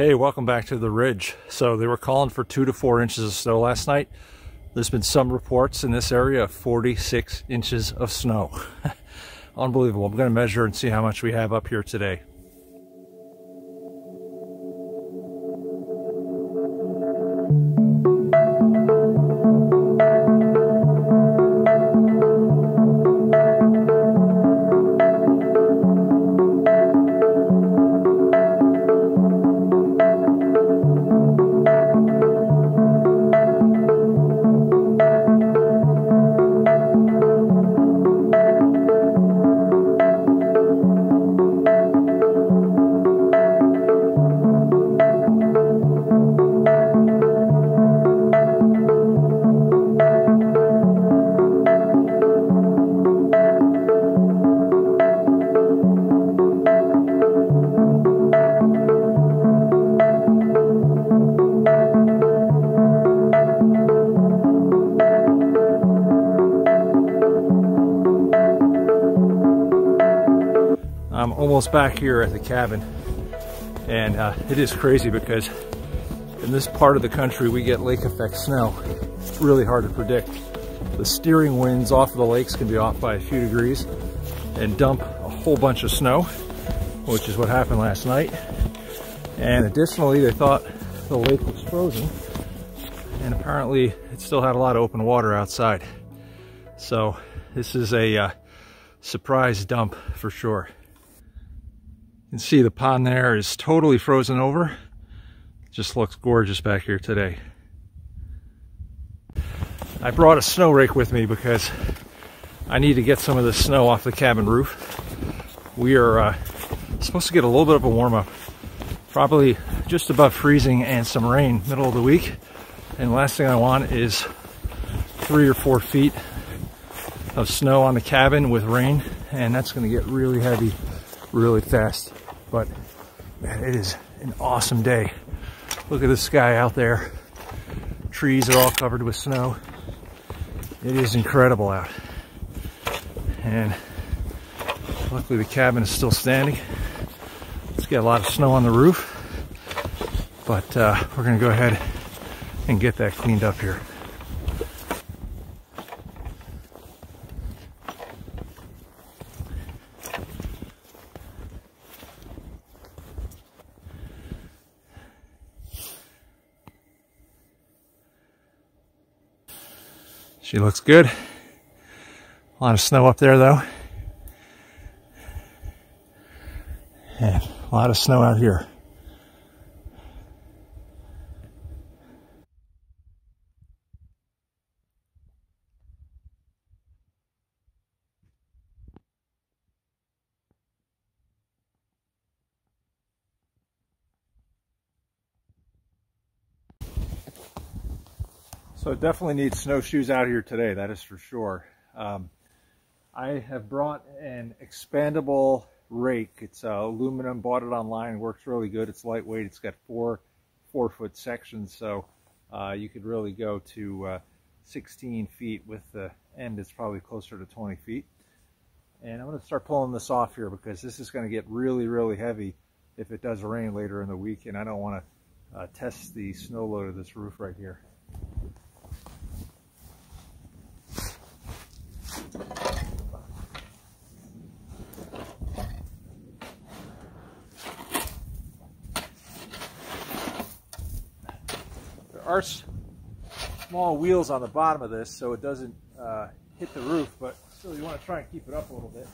Hey, welcome back to the ridge. So they were calling for 2 to 4 inches of snow last night. There's been some reports in this area of 46 inches of snow. Unbelievable. I'm going to measure and see how much we have up here today. I'm almost back here at the cabin, and it is crazy because in this part of the country we get lake effect snow. It's really hard to predict. The steering winds off of the lakes can be off by a few degrees and dump a whole bunch of snow, which is what happened last night. And additionally, they thought the lake was frozen, and apparently it still had a lot of open water outside. So this is a surprise dump for sure. You can see the pond there is totally frozen over. Just looks gorgeous back here today. I brought a snow rake with me because I need to get some of the snow off the cabin roof. We are supposed to get a little bit of a warm up, probably just above freezing and some rain middle of the week. And the last thing I want is 3 or 4 feet of snow on the cabin with rain, and that's going to get really heavy really fast. But man, it is an awesome day. Look at the sky out there. Trees are all covered with snow. It is incredible out. And luckily the cabin is still standing. Let's get a lot of snow on the roof. But we're gonna go ahead and get that cleaned up here. She looks good. A lot of snow up there though. And a lot of snow out here. So it definitely needs snowshoes out here today, that is for sure. I have brought an expandable rake. It's aluminum, bought it online, works really good. It's lightweight, it's got 4 4-foot sections, so you could really go to 16 feet with the end. It's probably closer to 20 feet. And I'm going to start pulling this off here because this is going to get really, really heavy if it does rain later in the week, and I don't want to test the snow load of this roof right here. There are small wheels on the bottom of this so it doesn't hit the roof, but still you want to try and keep it up a little bit.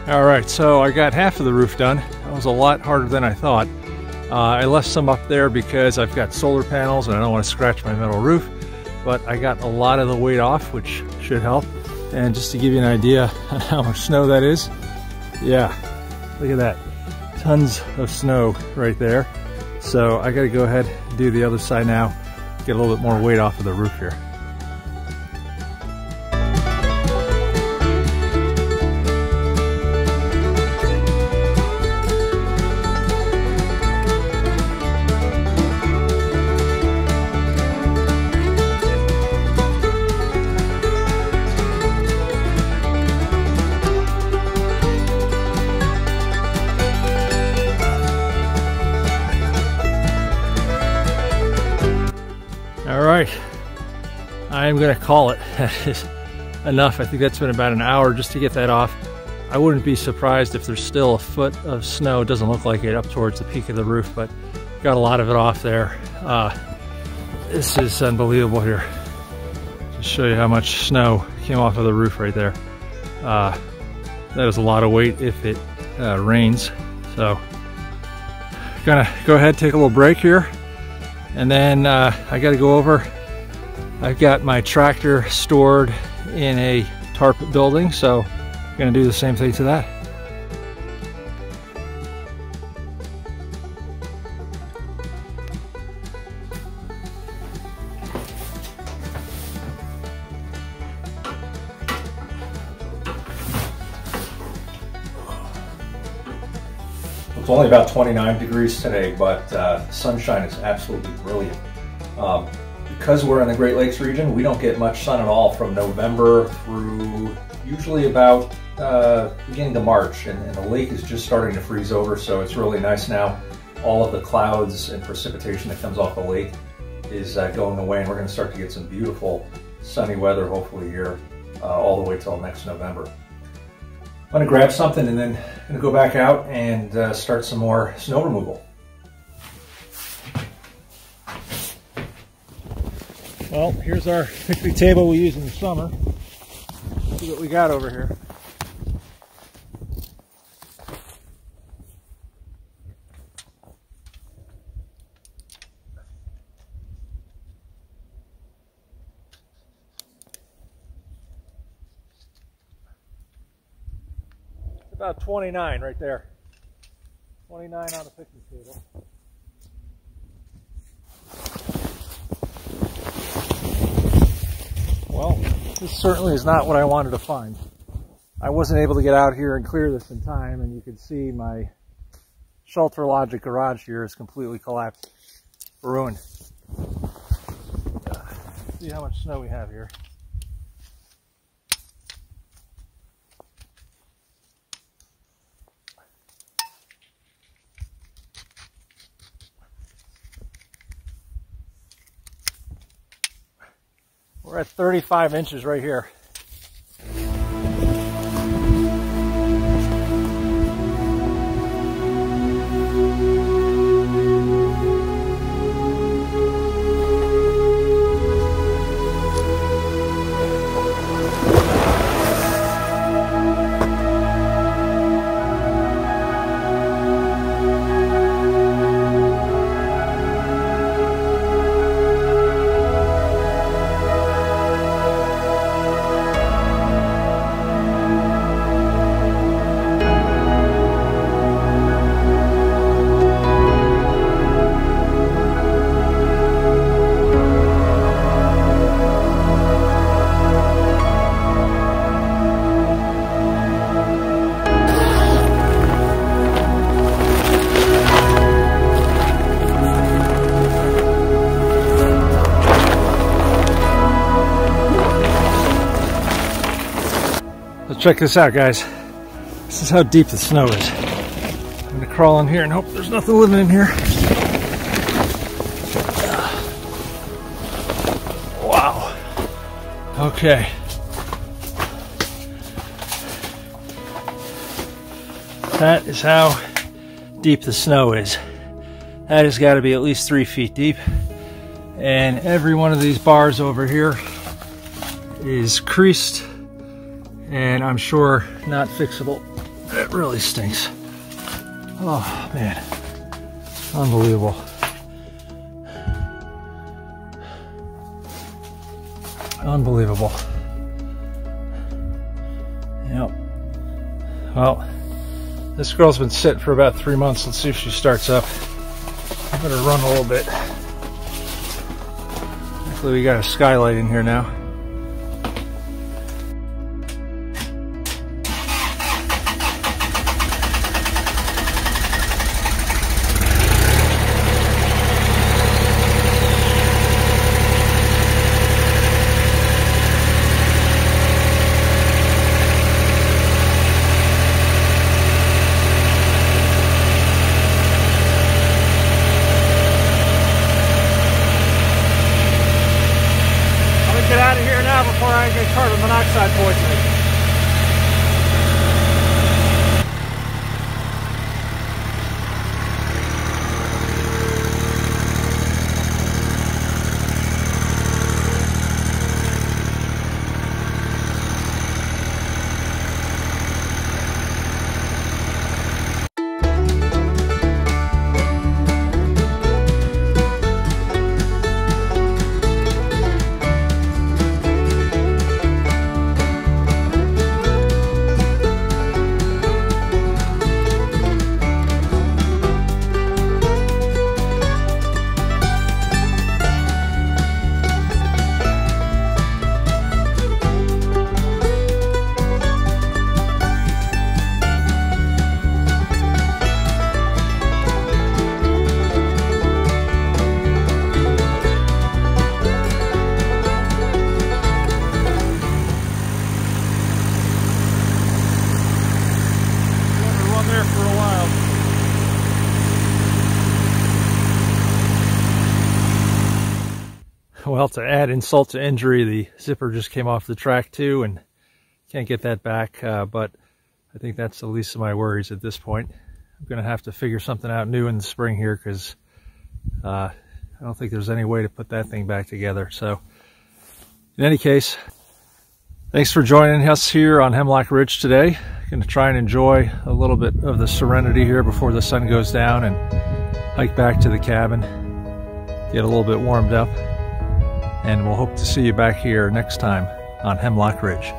Alright, so I got half of the roof done. That was a lot harder than I thought. I left some up there because I've got solar panels and I don't want to scratch my metal roof, but I got a lot of the weight off, which should help. And just to give you an idea on how much snow that is, yeah, look at that. Tons of snow right there. So I gotta go ahead and do the other side now, get a little bit more weight off of the roof here. Alright, I'm going to call it. That is enough. I think that's been about an hour just to get that off. I wouldn't be surprised if there's still a foot of snow. It doesn't look like it up towards the peak of the roof, but got a lot of it off there. This is unbelievable here. Just show you how much snow came off of the roof right there. That is a lot of weight if it rains. So, gonna go ahead, take a little break here. And then I got to go over. I've got my tractor stored in a tarp building, so I'm going to do the same thing to that. It's only about 29 degrees today, but sunshine is absolutely brilliant. Because we're in the Great Lakes region, we don't get much sun at all from November through usually about beginning of March, and the lake is just starting to freeze over, so it's really nice now. All of the clouds and precipitation that comes off the lake is going away, and we're going to start to get some beautiful sunny weather hopefully here all the way till next November. I'm going to grab something and then I'm going to go back out and start some more snow removal. Well, here's our picnic table we use in the summer. Let's see what we got over here. About 29 right there. 29 on the picnic table. Well, this certainly is not what I wanted to find. I wasn't able to get out here and clear this in time, and you can see my Shelter Logic garage here is completely collapsed, ruined. See how much snow we have here. We're at 35 inches right here. Check this out, guys. This is how deep the snow is. I'm gonna crawl in here and hope there's nothing living in here. Wow. Okay. That is how deep the snow is. That has got to be at least 3 feet deep. And every one of these bars over here is creased, and I'm sure not fixable. It really stinks. Oh man, unbelievable. Unbelievable. Yep. Well, this girl's been sitting for about 3 months. Let's see if she starts up. I better run a little bit. Luckily we got a skylight in here now. Get out of here now before I get carbon monoxide poisoning. Well, to add insult to injury, the zipper just came off the track too, and can't get that back, but I think that's the least of my worries at this point. I'm going to have to figure something out new in the spring here, because I don't think there's any way to put that thing back together. So, in any case, thanks for joining us here on Hemlock Ridge today. Going to try and enjoy a little bit of the serenity here before the sun goes down, and hike back to the cabin, get a little bit warmed up. And we'll hope to see you back here next time on Hemlock Ridge.